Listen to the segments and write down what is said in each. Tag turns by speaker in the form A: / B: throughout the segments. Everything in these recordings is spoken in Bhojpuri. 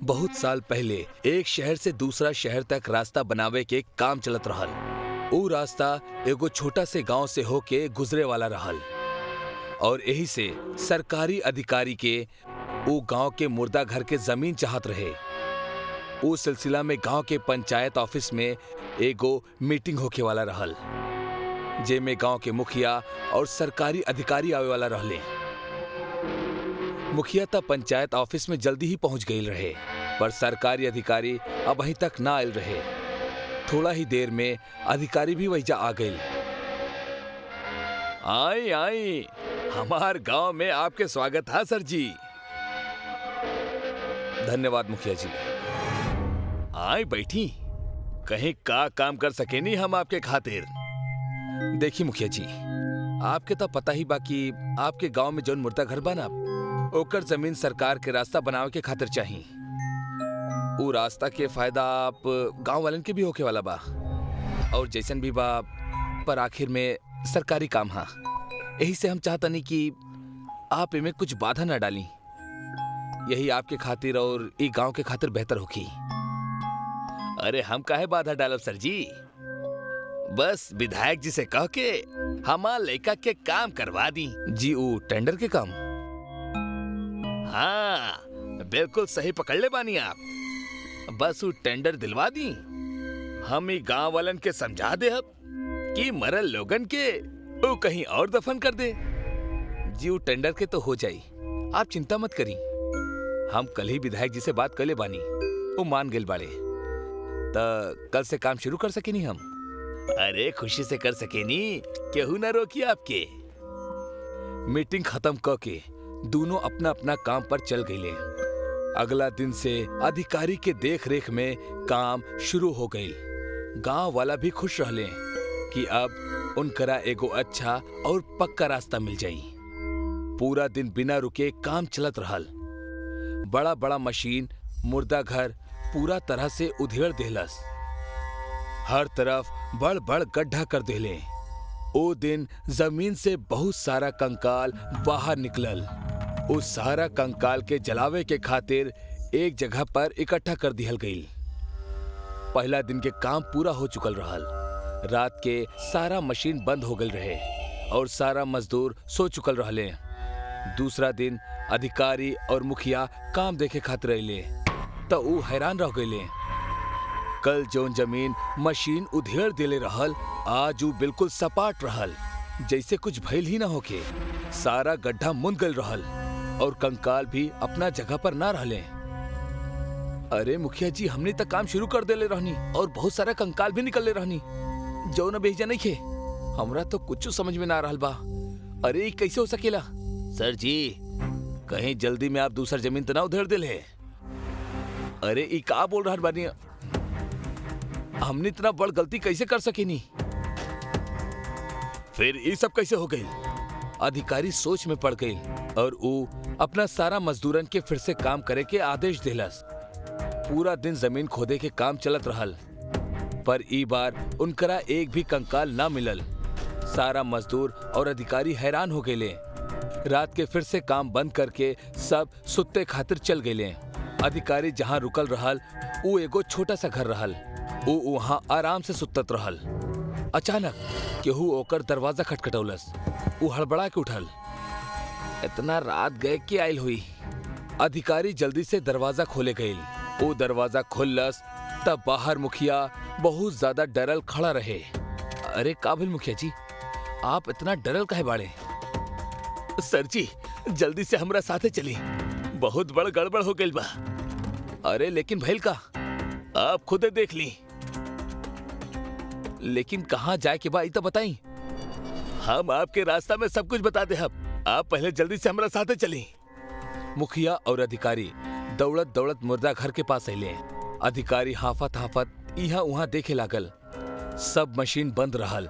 A: बहुत साल पहले एक शहर से दूसरा शहर तक रास्ता बनावे के काम चलत रहल। ऊ रास्ता एगो छोटा से गांव से होके गुजरे वाला रहल और यही से सरकारी अधिकारी के ऊ गांव के मुर्दा घर के जमीन चाहत रहे। ऊ सिलसिला में गांव के पंचायत ऑफिस में एगो मीटिंग होके वाला रहल, जेमे गांव के मुखिया और सरकारी अधिकारी आवे वाला रहले। मुखिया ता पंचायत ऑफिस में जल्दी ही पहुंच गई रहे, पर सरकारी अधिकारी अब अभी तक ना आयल रहे। थोड़ा ही देर में अधिकारी भी वहीजा आ गए। आई आई, हमार गांव में आपके स्वागत है सर जी। धन्यवाद मुखिया जी। आई बैठी, कहीं का काम कर सके नहीं हम आपके खातिर। देखिए मुखिया जी, आपके तो पता ही बाकी आपके गांव में जौन मुर्दा घर बना ओकर जमीन सरकार के रास्ता बनावे के खातिर चाहिए। वो रास्ता के फायदा आप गांव वालन के भी होके वाला बा और जैसन भी बा, पर आखिर में सरकारी काम हा। यही से हम चाहता नहीं कि आप इनमें कुछ बाधा ना डाली। यही आपके खातिर और ई गांव के खातिर बेहतर होगी। अरे हम काहे बाधा डालब सर जी, बस विधायक जी से कह के हमार लड़का के काम करवा दी जी। वो टेंडर के काम? हाँ बिल्कुल सही पकड़ ले बानी आप। बस वो टेंडर दिलवा दी। हम ही गांव वालन के समझा दे अब कि मरल लोगन के वो कहीं और दफन कर दे जी। वो टेंडर के तो हो जाई, आप चिंता मत करी। हम कल ही विधायक जी से बात कर ले बानी, वो मान गए बाड़े। तो कल से काम शुरू कर सके नहीं हम? अरे खुशी से कर सके नहीं, केहू ना रोकी आपके। मीटिंग खत्म करके दोनों अपना अपना काम पर चल गए। अगला दिन से अधिकारी के देख रेख में काम शुरू हो गई। गांव वाला भी खुश रहले कि अब उनकरा एगो अच्छा और पक्का रास्ता मिल जाई। पूरा दिन बिना रुके काम चलत रहल। बड़ा बड़ा मशीन मुर्दा घर पूरा तरह से उधेड़ देहलस। हर तरफ बड़ बड़ गड्ढा कर देले। ओ दिन जमीन से बहुत सारा कंकाल बाहर निकलल। उस सारा कंकाल के जलावे के खातिर एक जगह पर इकट्ठा कर दिहल गई। पहला दिन के काम पूरा हो चुकल रहल। रात के सारा मशीन बंद हो गल रहे और सारा मजदूर सो चुकल रहले। दूसरा दिन अधिकारी और मुखिया काम देखे खातिर अइले तो ऊ हैरान रह गए। कल जौन जमीन मशीन उधेड़ देले रहल, आज ऊ बिल्कुल सपाट रहल, जैसे कुछ भइल ही ना होके। सारा गड्ढा मुंद गल रहल और कंकाल भी अपना जगह पर ना रहले। अरे मुखिया जी, हमने तक काम शुरू कर देले रहनी और बहुत सारा कंकाल भी निकलले रहनी, जो न भेजा नहीं खे। हमरा तो कुछ समझ में ना रहल बा। अरे कैसे हो सकेला? सर जी, कहीं जल्दी में आप दूसर जमीन तो ना उधेड़ देले? अरे ई का बोल रहा बानी? हमने इतना बड़ गलती कैसे कर सके नहीं? फिर ये सब कैसे हो गई? अधिकारी सोच में पड़ गई और वो अपना सारा मजदूरन के फिर से काम करे के आदेश देलस। पूरा दिन जमीन खोदे के काम चलत रहल, पर ई बार उनकरा एक भी कंकाल ना मिलल। सारा मजदूर और अधिकारी हैरान हो गए। रात के फिर से काम बंद करके सब सुत्ते खातिर चल गए। अधिकारी जहाँ रुकल रहल वो एगो छोटा सा घर रहल। वो वहाँ आराम से सुतत रहल। अचानक केहू ओकर दरवाजा खटखटौलस। वो हड़बड़ा के उठल। इतना रात गए के आयल हुई। अधिकारी जल्दी से दरवाजा खोले गए। वो दरवाजा खोलस तब बाहर मुखिया बहुत ज्यादा डरल खड़ा रहे। अरे काबिल मुखिया जी, आप इतना डरल काहे बाड़े? सर जी, जल्दी से हमरा साथे चली, बहुत बड़ गड़बड़ हो गई बा। अरे लेकिन भइल का, आप खुदे देख ली। लेकिन कहाँ जाए के बा ई तो बताई। हम आपके रास्ता में सब कुछ बता दे। आप पहले जल्दी से हमरा साथे चली। मुखिया और अधिकारी दौड़त दौड़त मुर्दा घर के पास अइले। अधिकारी हाफत हाफत यहाँ वहाँ देखे लागल। सब मशीन बंद रहल,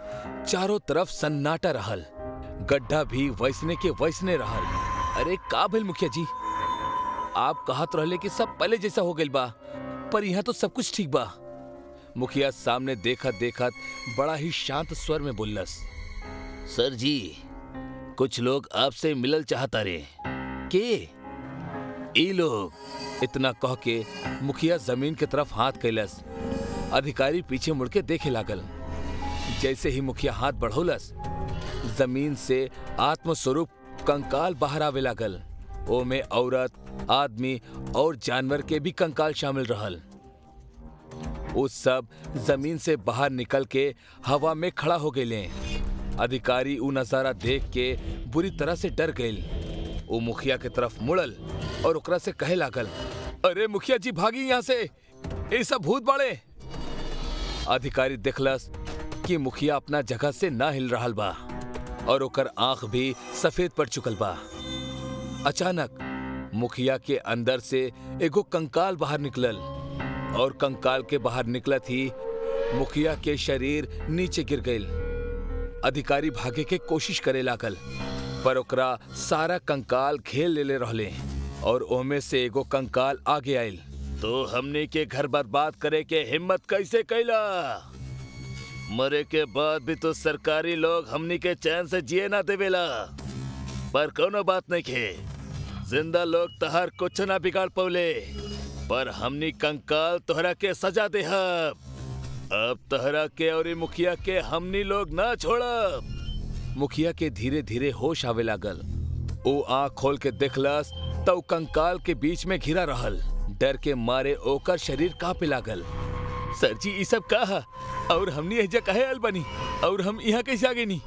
A: चारों तरफ सन्नाटा रहल, गड्ढा भी वैसने के वैसने रहल। अरे का भेल मुखिया जी? आप कहत रहले कि सब पहले जैसा हो गइल बा, पर यहाँ तो सब कुछ ठीक बा। मुखिया सामने देखत देखत बड़ा ही शांत स्वर में बोलस। सर जी, कुछ लोग आपसे मिलल चाहता रे। के? ई लोग इतना कह के मुखिया जमीन की तरफ हाथ कैलस। अधिकारी पीछे मुड़ के देखे लागल। जैसे ही मुखिया हाथ बढ़ौलस, जमीन से आत्मस्वरूप कंकाल बाहर आवे लागल। ओमे औरत, आदमी और जानवर के भी कंकाल शामिल रहल। वो सब जमीन से बाहर निकल के हवा में खड़ा हो गए। अधिकारी उ नजारा देख के बुरी तरह से डर गए। वो मुखिया के तरफ मुड़ल और ओकरा से कहे लागल, अरे मुखिया जी भागी यहाँ से, ये सब भूत बाड़े। अधिकारी देखलस कि मुखिया अपना जगह से ना हिल रहल बा और ओकर आंख भी सफेद पड़ चुकल बा। अचानक मुखिया के अंदर से एगो कंकाल बाहर निकलल और कंकाल के बाहर निकलत ही मुखिया के शरीर नीचे गिर गईल। अधिकारी भागे के कोशिश करे लागल, पर ओकरा सारा कंकाल घेर लेले रहले और ओमे से एगो कंकाल आगे आयल। तो हमने के घर बर्बाद करे के हिम्मत कैसे कैला? मरे के बाद भी तो सरकारी लोग हमनी के चैन से जिए ना देवेला। पर कोनो बात नहीं खे, जिंदा लोग तहर कुछ ना बिगाड़ पौले, पर हमनी कंकाल तोहरा के सजा दे। अब तोहरा के और मुखिया के हमनी लोग ना छोड़ब। मुखिया के धीरे धीरे होश आवे लागल। वो आँख खोल के देखलस तो कंकाल के बीच में घिरा रहल। डर के मारे ओकर शरीर कांपे लागल। सर जी ये सब कहा और हमनी एजा कहे आल बनी और हम यहाँ कैसे आ गए नी?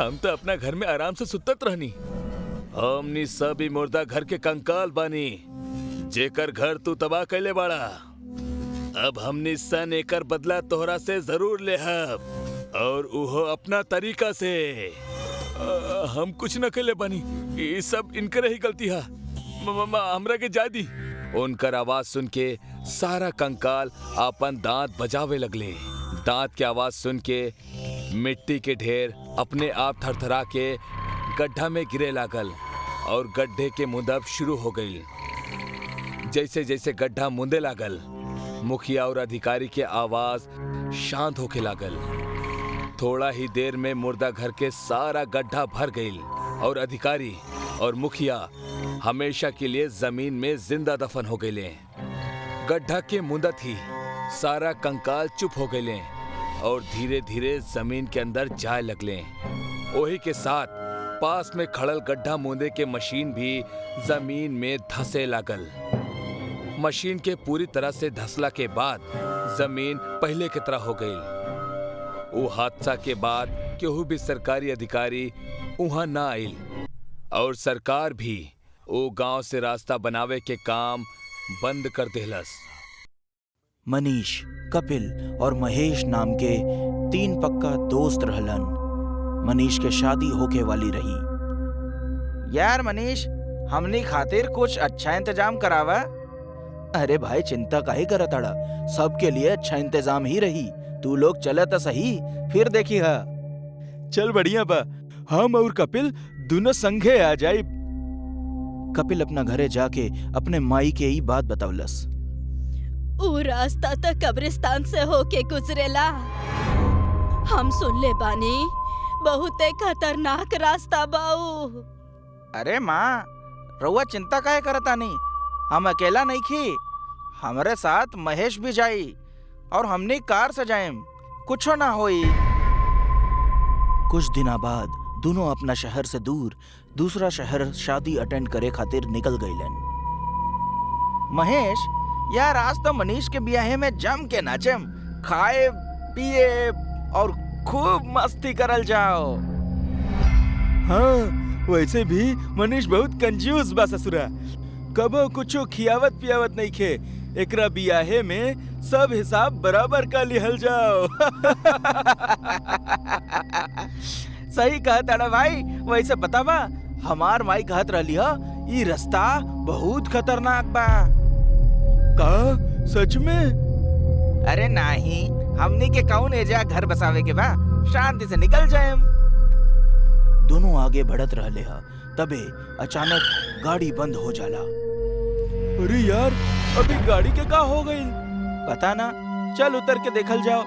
A: हम तो अपना घर में आराम से सुतत रहनी। हमनी सब ही मुर्दा घर के कंकाल बानी, जेकर घर तू तबाह कैले बाड़ा। अब हमनी सन एकर बदला तोहरा से जरूर लेहब और उहो अपना तरीका से। हम कुछ न कैले बानी, ये सब इनकर ही गलती है। हमरा के जा दी। उनकर आवाज सुन के सारा कंकाल अपन दांत बजावे लगले। दांत की आवाज सुन के मिट्टी के ढेर अपने आप थरथरा के गड्ढा में गिरे लागल और गड्ढे के मुंदब शुरू हो गई। जैसे जैसे गड्ढा मुंदे लागल, मुखिया और अधिकारी के आवाज शांत होके लागल। थोड़ा ही देर में मुर्दा घर के सारा गड्ढा भर गई और अधिकारी और मुखिया हमेशा के लिए जमीन में जिंदा दफन हो गए। गड्ढा के मुंदत ही सारा कंकाल चुप हो गए और धीरे धीरे जमीन के अंदर जाए लगले। वही के साथ पास में खड़ल गड्ढा मुंदे के मशीन भी जमीन में धंसे लागल। मशीन के पूरी तरह से धंसला के बाद जमीन पहले की तरह हो गई। वो हादसा के बाद केहू भी सरकारी अधिकारी वहां ना आइल और सरकार भी वो गांव से रास्ता बनावे के काम बंद कर देहलस।
B: मनीष, कपिल और महेश नाम के 3 पक्का दोस्त रहलन। मनीष के शादी होके वाली रही।
C: यार मनीष, हमनी खातिर कुछ अच्छा इंतजाम करावा।
B: अरे भाई चिंता काहे करत अड़ा, सबके लिए अच्छा इंतजाम ही रही। तू लोग चले तो सही, फिर देखी हा।
D: चल बढ़िया बा, हम और कपिल दोनों संगे आ जाए।
B: कपिल अपना घरे जाके अपने माई के ही बात बतावलस।
E: ऊ रास्ता तो कब्रिस्तान से होके गुजरेला। हम सुन ले बानी, बहुत खतरनाक रास्ता बाऊ।
C: अरे माँ, रउआ चिंता काहे करतानी? हम अकेला नहीं खी, हमारे साथ महेश भी जाई और हमनी कार से जाएम, कुछो ना होई।
B: कुछ दिना बाद दोनों अपना शहर से दूर दूसरा शहर शादी अटेंड करे खातिर निकल गईलन।
C: महेश, यार आज तो मनीष के ब्याहे में जम के नाचेम, खाए पिए और खूब मस्ती करल जाओ।
D: हाँ, वैसे भी मनीष बहुत कंजूस बा ससुरा, कबो कुछो खियावत पियावत नहीं खे। एकरा बियाहे में सब हिसाब बराबर का लिहल जाओ।
C: सही कहा ताड़ा भाई। वैसे पता बा, हमार माई कहत रहली ह, ई रास्ता बहुत खतरनाक बा।
D: का सच में?
C: अरे नहीं, हमनी के कौन एजा घर बसावे के बा, शांति से निकल जाएम।
B: दोनों आगे बढ़त रहले हा, तबे अचानक गाड़ी बंद हो जाला।
D: अरे यार, अभी गाड़ी के का हो गई?
C: पता ना, चल उतर के देखल जाओ।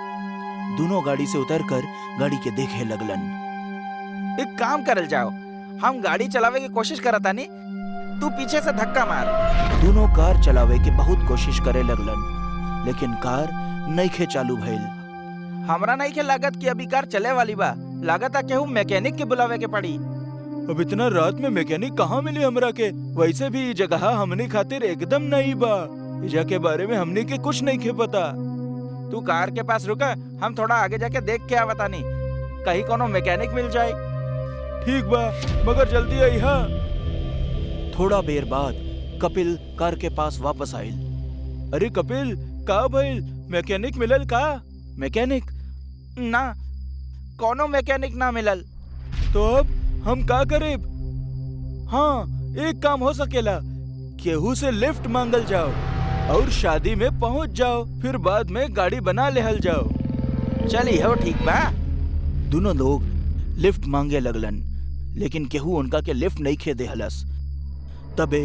B: दोनों गाड़ी से उतरकर गाड़ी के देखे लगलन।
C: एक काम करल जाओ, हम गाड़ी चलावे की कोशिश करतानी, तू पीछे से धक्का मार।
B: दोनों कार चलावे के बहुत कोशिश करे लगलन, लेकिन कार नइखे चालू भइल।
C: हमरा नहीं के लागत कि अभी कार चले वाली बा। लागत है केहू मैकेनिक के बुलावे के पड़ी।
D: अब इतना रात में मैकेनिक कहाँ मिली हमरा के? वैसे भी ये जगह हमने खातिर एकदम नहीं बा। इजा के बारे में हमने के कुछ नहीं के पता।
C: तू कार के पास रुका, हम थोड़ा आगे जाके देख के आवता नहीं, कहीं कोनो मैकेनिक मिल जाए।
D: ठीक बा, मगर जल्दी आई हा।
B: थोड़ा देर बाद कपिल कार के पास वापस आइल।
D: अरे कपिल, का भइल? मैकेनिक मिलल का?
B: मैकेनिक?
C: ना, कोनो मैकेनिक ना मिलल।
D: तो अब हम का करेब? हाँ, एक काम हो सकेला, केहू से लिफ्ट मांगल जाओ और शादी में पहुंच जाओ, फिर बाद में गाड़ी बना लेहल जाओ।
C: चली हो, ठीक बा।
B: दोनों लोग लिफ्ट मांगे लगलन, लेकिन केहू उनका के लिफ्ट नहीं खे देहलस। तबे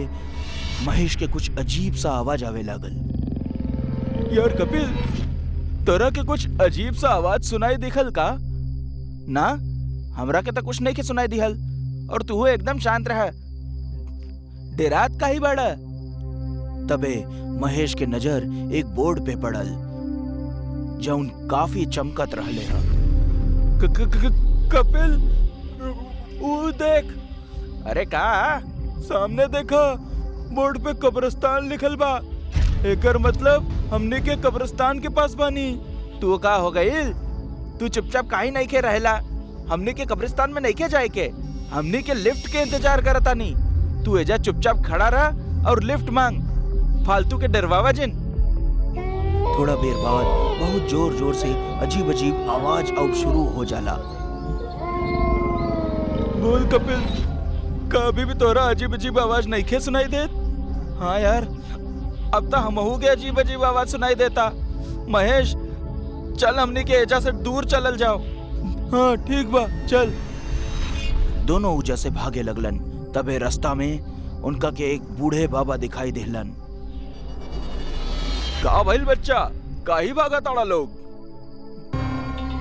B: महेश के कुछ अजीब सा आवाज आवे लागल।
D: यार कपिल, तोरा के कुछ अजीब सा आवाज सुनाई दिखल का?
C: ना, हमरा के तो कुछ नहीं के सुनाई दिहल, और तू एकदम शांत रह। डेरात का ही बड़ा।
B: तबे महेश के नजर एक बोर्ड पे पड़ल, जौन काफी चमकत रहले हा।
D: कपिल, वो देख।
C: अरे का?
D: सामने देखा, बोर्ड पे कब्रिस्तान लिखल बा। एकर मतलब हमने के कब्रिस्तान के पास बानी।
C: तू का हो गईल? तू चुपचाप काहे नहीं के रहला? हमने के कब्रिस्तान में नहीं के जाए के, हमने के लिफ्ट के इंतजार करता नहीं। तू एजा चुपचाप खड़ा रह और लिफ्ट मांग, फालतू के डरवावा जिन।
B: थोड़ा देर बाद बहुत जोर जोर से अजीब अजीब आवाज अब शुरू हो जाला।
D: बोल कपिल, का अभी भी तोरा अजीब अजीब आवाज नहीं खे सुनाई देत?
C: हाँ यार, अब तो हमहू के अजीब अजीब आवाज सुनाई देता। महेश, चल हमने के एजा से दूर चलल जाओ।
D: हाँ ठीक बा, चल।
B: दोनों ऊजा से भागे लगलन। तबे रास्ता में उनका के एक बूढ़े बाबा दिखाई देहलन।
D: का भइल बच्चा, काहे भागा ताड़ा लोग?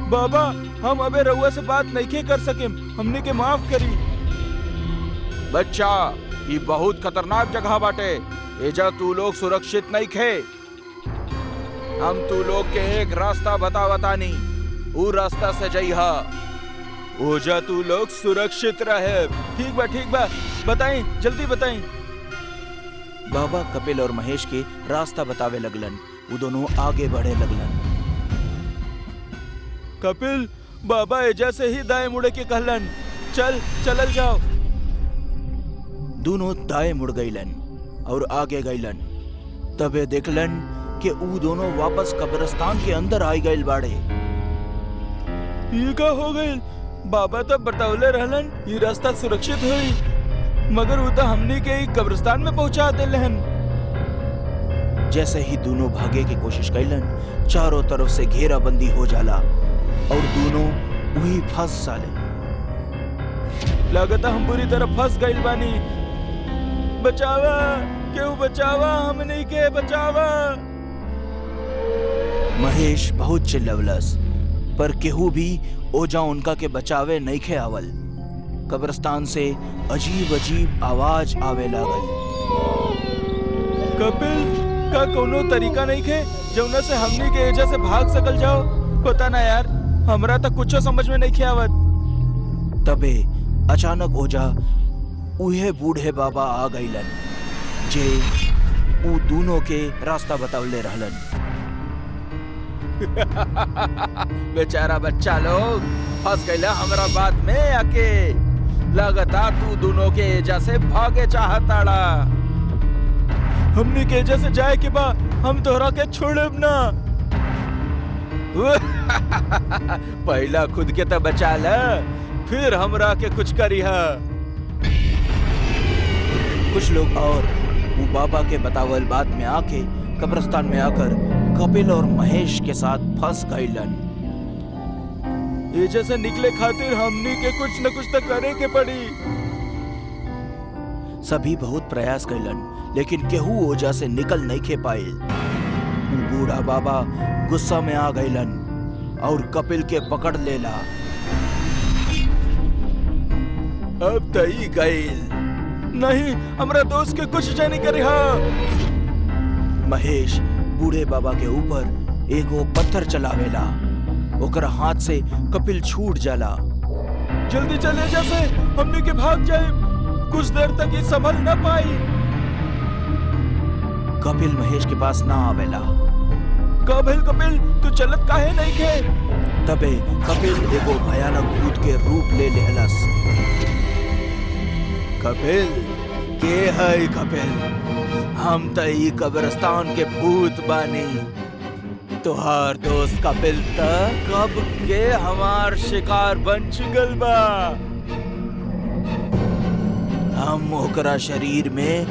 D: बाबा, हम अबे रउआ से बात नहीं कर सके, हमने के माफ करी।
C: बच्चा, ये बहुत खतरनाक जगह बाटे, एजा तू लोग सुरक्षित नहीं खे। हम तू लोग के एक रास्ता बतावतानी, ऊ रास्ता से जइहा।
D: ओजा तू लोग सुरक्षित रहे। ठीक बा, बताई, जल्दी बताई।
B: बाबा कपिल और महेश के रास्ता बतावे लगलन। वो दोनों आगे बढ़े लगलन।
D: कपिल, बाबा एजा से ही दाएं मुड़े के कहलन। चलल जाओ।
B: दोनों दाएं मुड़ गईलन और आगे गईलन। तबे देखलन कि ऊ दोनों वापस कब्रिस्तान के अंदर आई गईल बाड़े।
D: ये का हो गईल? बाबा तो बतौले रहलन ये रास्ता सुरक्षित हुई, मगर वो तो हमने के कब्रिस्तान में पहुंचा देलन।
B: जैसे ही दोनों भागे की कोशिश कैलन, चारों तरफ से घेराबंदी हो जाला और दोनों वही फंस जाले।
D: लगता हम पूरी तरह फंस गईल बानी। बचावा, क्यों बचावा, हमने के बचावा।
B: महेश बहुत चिल्लवलस, पर केहू भी ओजा उनका के बचावे नहीं खे आवल। कब्रिस्तान से अजीब अजीब आवाज आवे लागल।
D: कपिल, का कोनो तरीका नहीं खे जौना से हमनी के एजा से भाग सकल जाओ? पता ना यार, हमरा तो कुछ समझ में नहीं खे आवत।
B: तबे अचानक ओजा उहे बूढ़े बाबा आ गईलन, जे ऊ दोनों के रास्ता बतावले रहलन।
C: बेचारा बच्चा लोग फंस गईला हमरा बात में आके। लगता तू दोनों के एजा से भागे चाहताड़ा।
D: हमनी के एजा से जाए के बा, हम तोहरा के छोड़ब ना।
C: पहला खुद के तो बचा ल, फिर हमरा के कुछ करिहा।
B: कुछ लोग और वो बाबा के बतावल बात में आके कब्रिस्तान में आकर कपिल और महेश के साथ फंस गईलन।
D: एजा से निकले खातिर हमनी के कुछ न कुछ तो करे के पड़ी।
B: सभी बहुत प्रयास कैलन, लेकिन केहू ओजा से निकल नहीं खे पाए। बूढ़ा बाबा गुस्सा में आ गईलन और कपिल के पकड़ लेला।
C: अब तई गईल,
D: नहीं, हमरा दोस्त के कुछ जानी करे हा।
B: महेश बूढ़े बाबा के ऊपर एगो पत्थर चलावेला। ओकर हाथ से कपिल छूट जाला।
D: जल्दी चले जैसे हमने के भाग जाए, कुछ देर तक ये संभल न पाई।
B: कपिल महेश के पास ना आवेला।
D: का भइल कपिल, तू चलत काहे नहीं खे?
B: तबे कपिल एगो भयानक भूत के रूप ले लेहलस।
C: कपिल के है कपिल? हम त ई कब्रिस्तान के भूत बानी। तोहार दोस्त कपिल त कब के हमार शिकार बन चुकल बा। हम ओकरा शरीर में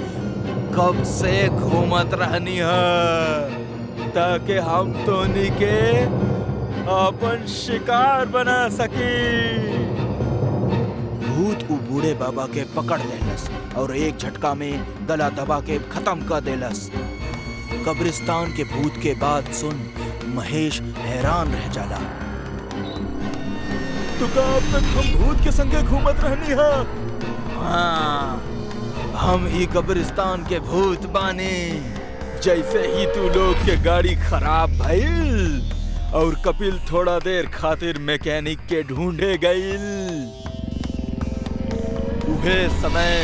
C: कब से घूमत रहनी है ताकि हम तोनी के अपन शिकार बना सकी।
B: भूत उ बूढ़े बाबा के पकड़ लेलस और एक झटका में गला दबा के खत्म कर देलस। कब्रिस्तान के भूत के बात सुन महेश हैरान रह जाला।
D: तो का अब तक हम भूत के संगे घूमत रहनी है?
C: हाँ, हम ही कब्रिस्तान के भूत बानी। जैसे ही तू लोग के गाड़ी खराब भइल और कपिल थोड़ा देर खातिर मैकेनिक के ढूंढे गइल, उहे समय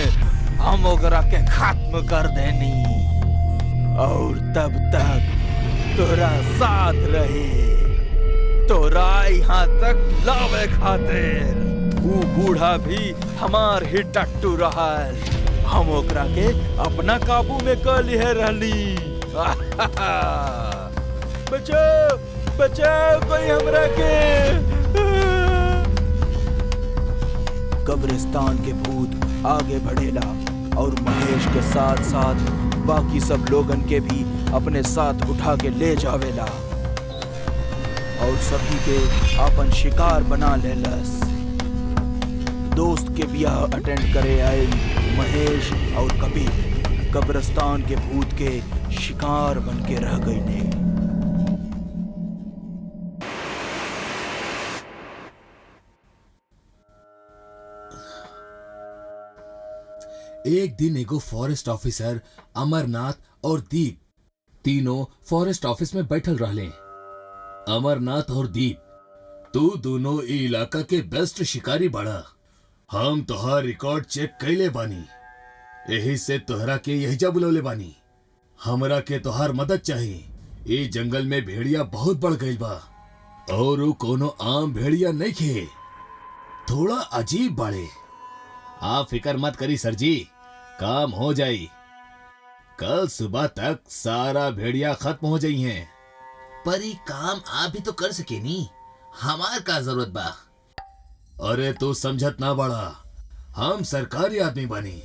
C: हम ओकरा के खत्म कर देनी और तब तक तोरा साथ रहे, तोरा यहाँ तक लावे खातिर। ऊ बूढ़ा भी हमार ही टट्टू रहल, हम ओकरा के अपना काबू में कर लिए रहली। बचाओ बचाओ कोई हमरा के।
B: कब्रिस्तान के भूत आगे बढ़ेला और महेश के साथ साथ बाकी सब लोगन के भी अपने साथ उठा के ले जावेला और सभी के अपन शिकार बना लेलस। दोस्त के ब्याह अटेंड करे आए महेश और कपिल कब्रिस्तान के भूत के शिकार बन के रह गई ने।
F: एक दिन एगो फॉरेस्ट ऑफिसर अमरनाथ और दीप तीनों फॉरेस्ट ऑफिस में बैठल रहले। अमरनाथ और दीप, तू दोनों ई इलाका के बेस्ट शिकारी बड़ा। हम तोहार रिकॉर्ड चेक कैले बानी, यही से तोहरा के यहीजा बुलौले बानी। हमरा के तोहार मदद चाहिए। ए जंगल में भेड़िया बहुत बढ़ गई बा और वो कोनो आम भेड़िया नहीं खे, थोड़ा अजीब बाड़े। आप फिकर मत करी सर जी, काम हो जाई। कल सुबह तक सारा भेड़िया खत्म हो जाई हैं।
G: पर ये काम आप भी तो कर सके नी, हमार का जरूरत बा।
F: अरे तू समझत ना बड़ा, हम सरकारी आदमी बानी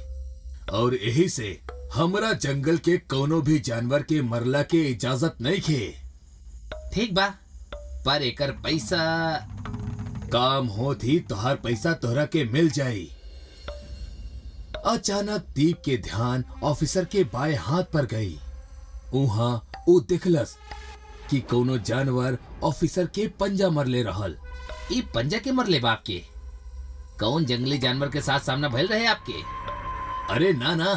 F: और यही से हमरा जंगल के कोनो भी जानवर के मरला के इजाजत नहीं खे।
G: ठीक बा, पर एकर पैसा?
F: काम होत ही तोहार पैसा तोहरा के मिल जाई। अचानक दीप के ध्यान ऑफिसर के बाएं हाथ पर गई। उहाँ वो दिखलस कि कोनो जानवर ऑफिसर के पंजा मरले रहल।
G: ई पंजा के मरले बाप के? कौन जंगली जानवर के साथ सामना भइल रहे आपके?
F: अरे ना ना,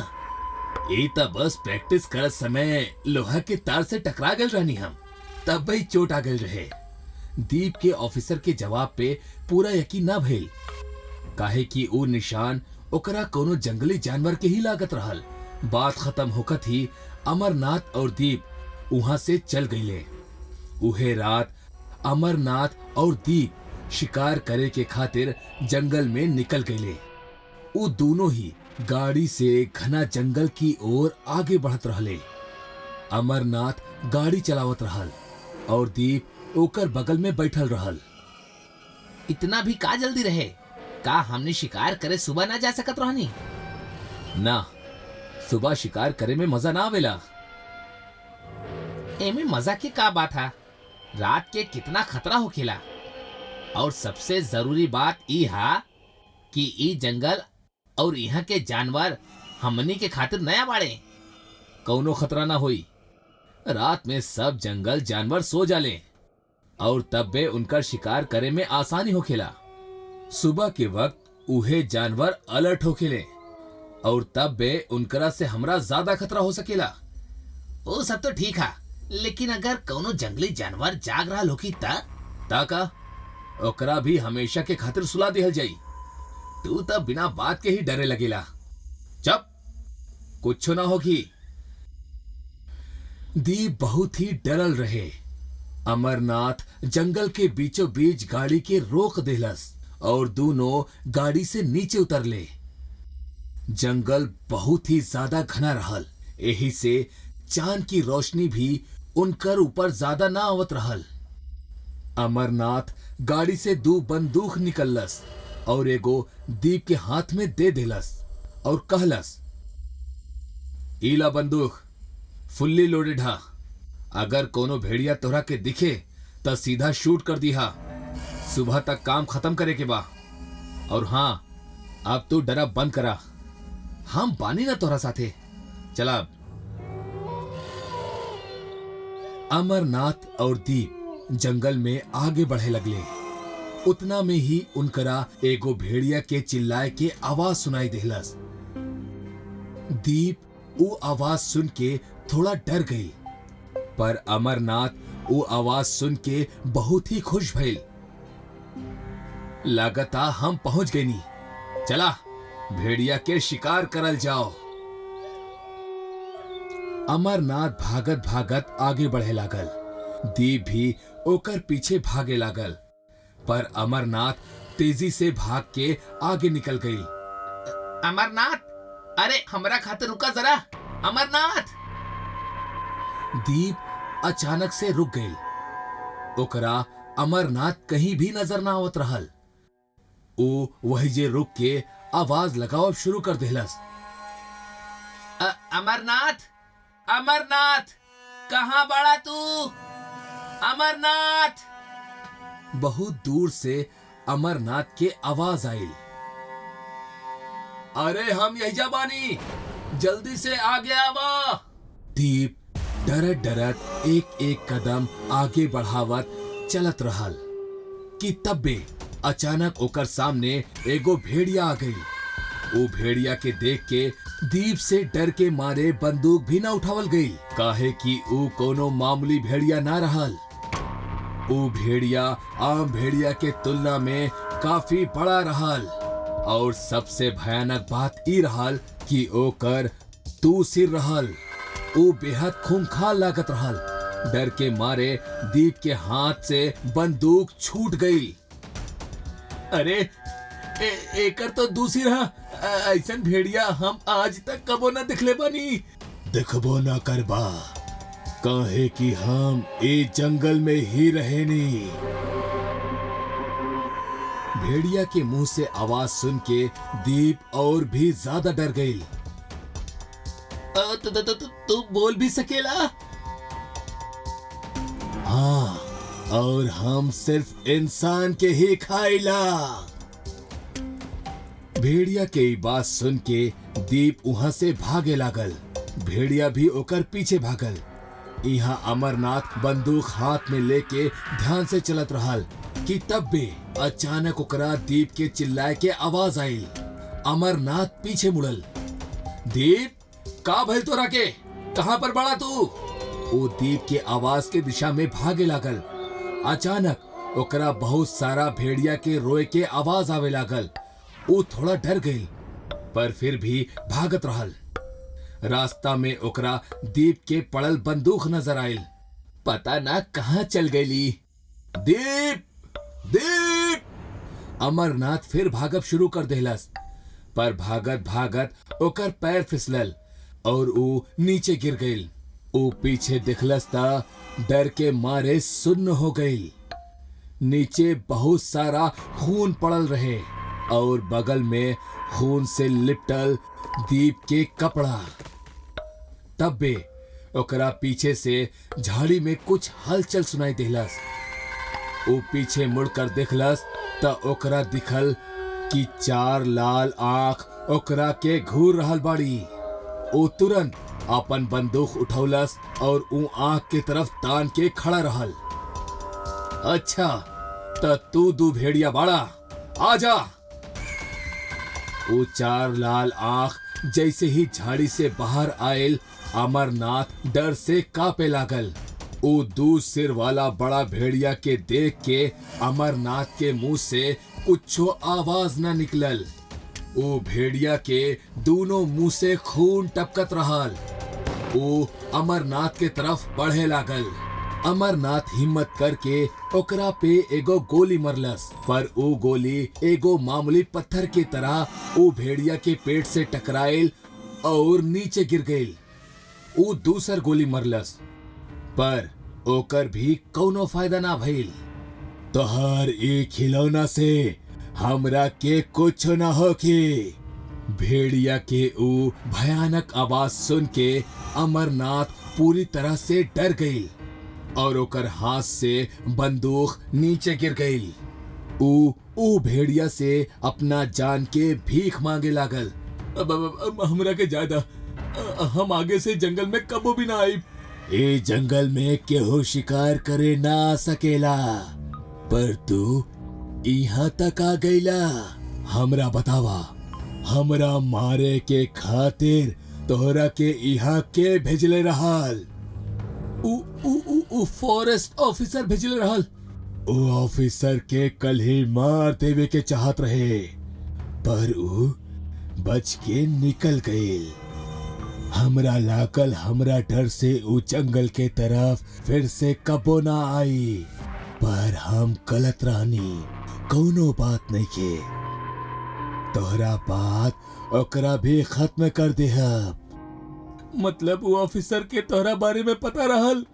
F: ये तो बस प्रैक्टिस करत समय लोहा के तार से टकरा गए रहनी हम, तब भाई चोट आ गई रहे। दीप के ऑफिसर के जवाब पे पूरा यकीन ना भइल, काहे कि वो निशान ओकरा कोनो जंगली जानवर के ही लागत रहल। बात खत्म होकत ही अमरनाथ और दीप वहां से चल गईले। उहे रात अमरनाथ और दीप शिकार करे के खातिर जंगल में निकल गईले। वो दोनों ही गाड़ी से घना जंगल की ओर आगे बढ़त रहले। अमरनाथ गाड़ी चलावत रहल और दीप ओकर बगल में बैठल रहल।
G: इतना भी का जल्दी रहे? का हमने शिकार करे सुबह ना जा सकत रहनी?
F: ना, सुबह शिकार करे में मजा ना आवेला।
G: एमे मजा के का बात है? रात के कितना खतरा होखेला। और सबसे जरूरी बात ई हा कि ई जंगल और यहाँ के जानवर हमनी के खातिर नया बाड़े।
F: कौनो खतरा ना होई। रात में सब जंगल जानवर सो जाले और तब बे उनका शिकार करे में आसानी होखेला। सुबह के वक्त उहे जानवर अलर्ट होखेले और तब बे उनकरा से हमरा ज्यादा खतरा हो सकेला।
G: वो सब तो ठीक है, लेकिन अगर कोनो जंगली जानवर जाग रहा होगी
F: ताका ओकरा भी हमेशा के खातिर सुला दिहल जाई। तू तब बिना बात के ही डरे लगेला। चुप, कुछ ना होगी। दीप बहुत ही डरल रहे। अमरनाथ जंगल के बीचों बीच गाड़ी के रोक देलस और दोनों गाड़ी से नीचे उतरले। जंगल बहुत ही ज्यादा घना रहल, यही से चांद की रोशनी भी उनकर ऊपर ज्यादा ना आवत रहल। अमरनाथ गाड़ी से दो बंदूक निकललस और एगो दीप के हाथ में दे देलस और कहलस, ईला बंदूक फुल्ली लोडेड हा। अगर कोनो भेड़िया तोहरा के दिखे तो सीधा शूट कर दिहा। सुबह तक काम खत्म करे के बा। और हाँ, अब तू डरा बंद करा, हम बानी ना तोहरा साथे। चला। अमरनाथ और दीप जंगल में आगे बढ़े लगले। उतना में ही उनकरा एगो भेड़िया के चिल्लाए के आवाज सुनाई देहलस। दीप वो आवाज सुन के थोड़ा डर गई, पर अमरनाथ वो आवाज सुन के बहुत ही खुश भइल। लागता हम पहुंच गए नी। चला भेड़िया के शिकार करल जाओ। अमरनाथ भागत भागत आगे बढ़े लागल। दीप भी ओकर पीछे भागे लागल, पर अमरनाथ तेजी से भाग के आगे निकल गई।
G: अमरनाथ, अरे हमरा खातिर रुका जरा। अमरनाथ।
F: दीप अचानक से रुक गई। ओकरा अमरनाथ कहीं भी नजर ना आवत रहल। ओ वही जे रुक के आवाज लगाओ शुरू कर देहलस।
G: अमरनाथ, अमरनाथ, कहाँ बड़ा तू? अमरनाथ।
F: बहुत दूर से अमरनाथ के आवाज आई। अरे हम यही जा बानी, जल्दी से आगे आवा। दीप डरत डरत एक एक कदम आगे बढ़ावत चलत रहल कि तब्बे अचानक ओकर सामने एगो भेड़िया आ गई। वो भेड़िया के देख के दीप से डर के मारे बंदूक भी ना उठावल गई, काहे कि वो कोनो मामूली भेड़िया ना रहल। वो भेड़िया आम भेड़िया के तुलना में काफी बड़ा रहल और सबसे भयानक बात ई रहल कि ओकर 2 सिर रहल। वो बेहद खूंखार लागत रहल। डर के मारे दीप के हाथ से बंदूक छूट गई। अरे एकर तो दूसरी रहा। ऐसन भेड़िया हम आज तक कबो न दिखले बानी। देखबो न करबा, काहे कि हम ए जंगल में ही रहेनी। भेड़िया के मुंह से आवाज सुन के दीप और भी ज्यादा डर गई। तू बोल भी सकेला? हाँ, और हम सिर्फ इंसान के ही खाइला। भेड़िया के बात सुन के दीप वहां से भागे लागल। भेड़िया भी ओकर पीछे भागल। यहाँ अमरनाथ बंदूक हाथ में लेके ध्यान से चलत रहल कि तब भी अचानक ओकरा दीप के चिल्लाए के आवाज आई। अमरनाथ पीछे मुड़ल। दीप, का भइल तोरा के? कहां पर बड़ा तू? वो दीप के आवाज के दिशा में भागे लागल। अचानक ओकरा बहुत सारा भेड़िया के रोए के आवाज आवे लागल। वो थोड़ा डर गई, पर फिर भी भागत रहल। रास्ता में ओकरा दीप के पड़ल बंदूक नजर आयल। पता ना कहां चल गई। दीप, दीप! अमरनाथ फिर भागब शुरू कर देहलस, पर भागत भागत ओकर पैर फिसलल और वो नीचे गिर गई। वो पीछे दिखलस ता डर के मारे सुन्न हो गई। नीचे बहुत सारा खून पड़ल रहे और बगल में खून से लिपटल दीप के कपड़ा। तब बे ओकरा पीछे से झाड़ी में कुछ हलचल सुनाई देहलस। वो पीछे मुड़कर देखलस त ओकरा दिखल कि 4 लाल आंख ओकरा के घूर रहल बाड़ी। वो तुरंत अपन बंदूक उठौलस और ऊ आंख के तरफ तान के खड़ा रहल। अच्छा, त तू दू भेड़िया बाड़ा, आजा। वो 4 लाल आंख जैसे ही झाड़ी से बाहर आयल अमरनाथ डर से कांपे लागल। वो दू सिर वाला बड़ा भेड़िया के देख के अमरनाथ के मुंह से कुछ आवाज न निकलल। वो भेड़िया के दोनों मुंह से खून टपकत रहल। वो अमरनाथ के तरफ बढ़े लागल। अमरनाथ हिम्मत करके ओकरा पे एगो गोली मरलस, पर वो गोली एगो मामूली पत्थर की तरह वो भेड़िया के पेट से टकराइल और नीचे गिर गई। वो दूसर गोली मरलस, पर ओकर भी कौनो फायदा ना भइल। तोहर एक खिलौना से हमरा के कुछ न होके। भेड़िया के ऊ भयानक आवाज सुन के अमरनाथ पूरी तरह से डर गई और ओकर हाथ से बंदूक नीचे गिर गई। ऊ भेड़िया से अपना जान के भीख मांगे लागल। अब हमरा के ज्यादा, हम आगे से जंगल में कबो भी ना आई। ए जंगल में केहू शिकार करे ना आ सकेला, पर तू यहाँ तक आ गईला। हमरा बतावा, हमरा मारे के खातिर तोहरा के यहाँ के भेजले रहल? उ फॉरेस्ट ऑफिसर भेजले रहल। ओ ऑफिसर के कल ही मार देवे के चाहत रहे, पर उ बच के निकल गईल। हमरा लागल हमरा डर से उ जंगल के तरफ फिर से कबो ना आई, पर हम गलत रहनी। कौनो बात नहीं के, तोहरा बात ओकरा भी खत्म कर देहब। मतलब वो ऑफिसर के तोहरा बारे में पता रहल,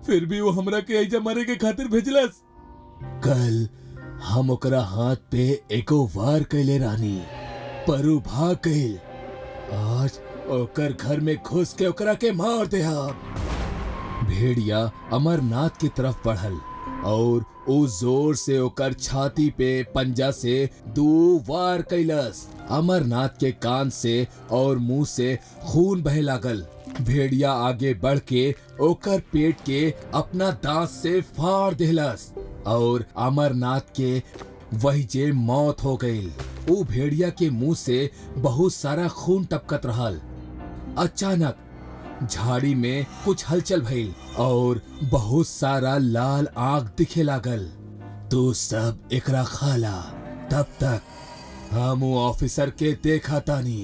F: फिर भी वो हमरा के ऐजा मारे के खातिर भेजलस। कल हम ओकरा हाथ पे एको वार कैले रानी, पर उ भाग गईल। आज ओकर घर में घुस के ओकरा के मार देहब। भेड़िया अमरनाथ की तरफ बढ़ल और ओ जोर से ओकर छाती पे पंजा से 2 वार कैलस। अमरनाथ के कान से और मुंह से खून बहे लागल। भेड़िया आगे बढ़ के ओकर पेट के अपना दांत से फाड़ देहलस और अमरनाथ के वही जे मौत हो गई। वो भेड़िया के मुंह से बहुत सारा खून टपकत रहल। अचानक झाड़ी में कुछ हलचल भइल और बहुत सारा लाल आग दिखे लागल। तो सब एकरा खाला। तब तक हम ऑफिसर के देखा तानी।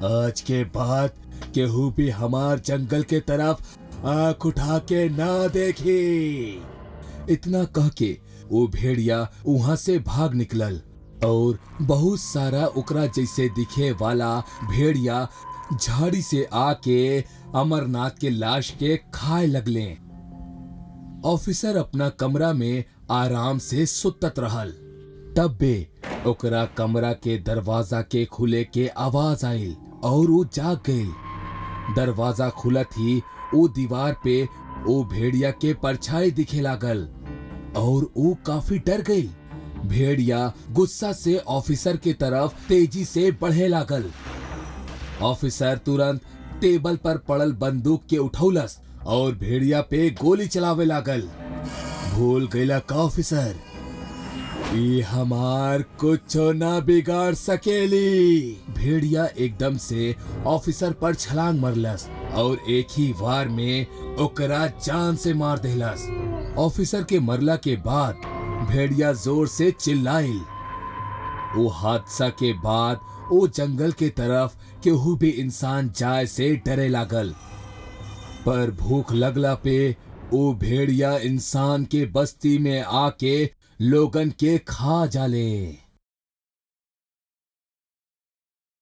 F: आज के बाद केहू भी हमार जंगल के तरफ आंख उठा के ना देखी। इतना कह के वो भेड़िया वहां से भाग निकलल और बहुत सारा ओकरा जैसे दिखे वाला भेड़िया झाड़ी से आके अमरनाथ के लाश के खाए लगले। ऑफिसर अपना कमरा में आराम से सुतत रहल। तब बे ओकरा कमरा के दरवाजा के खुले के आवाज आइल और वो जाग गईल। दरवाजा खुलत ही वो दीवार पे वो भेड़िया के परछाई दिखे लागल और वो काफी डर गईल। भेड़िया गुस्सा से ऑफिसर की तरफ तेजी से बढ़े लागल। ऑफिसर तुरंत टेबल पर पड़ल बंदूक के उठौलस और भेड़िया पे गोली चलावे लागल। भूल गईला का ऑफिसर, ये हमार कुछ ना बिगाड़ सकेली। भेड़िया एकदम से ऑफिसर पर छलांग मरलस और एक ही वार में ओकरा जान से मार देहलस। ऑफिसर के मरला के बाद भेड़िया जोर से चिल्लाइल। वो हादसा के बाद वो जंगल के तरफ केहू भी इंसान जाए से डरे लागल, पर भूख लगला पे वो भेड़िया इंसान के बस्ती में आके लोगन के खा जाले।